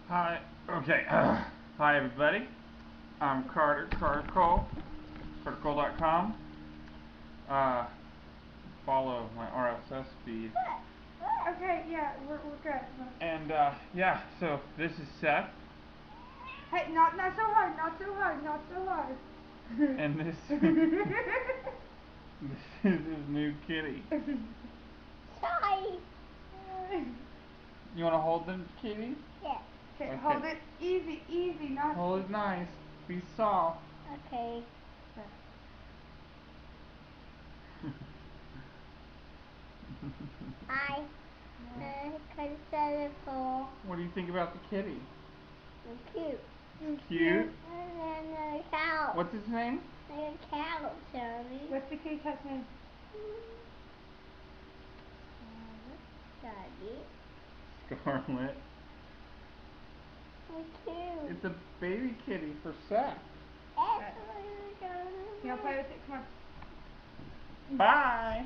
Hi. Okay. Hi, everybody. I'm Carter Cole. CarterCole.com. Follow my RSS feed. Okay, yeah, we're good. And yeah, so this is Seth. Hey, not so hard, not so hard, not so hard. And this is his new kitty. Sorry. You want to hold the kitty? Yeah. Okay, hold it easy, not. Hold it nice. Be soft. Okay. Hi. Considerable. What do you think about the kitty? Cute. Cute. And then a cow. What's his name? A cow, Charlie. What's the kitty cat's name? Daddy. Scarlet. So cute. It's a baby kitty for Seth. That's what You wanna play with it? Come on. Bye.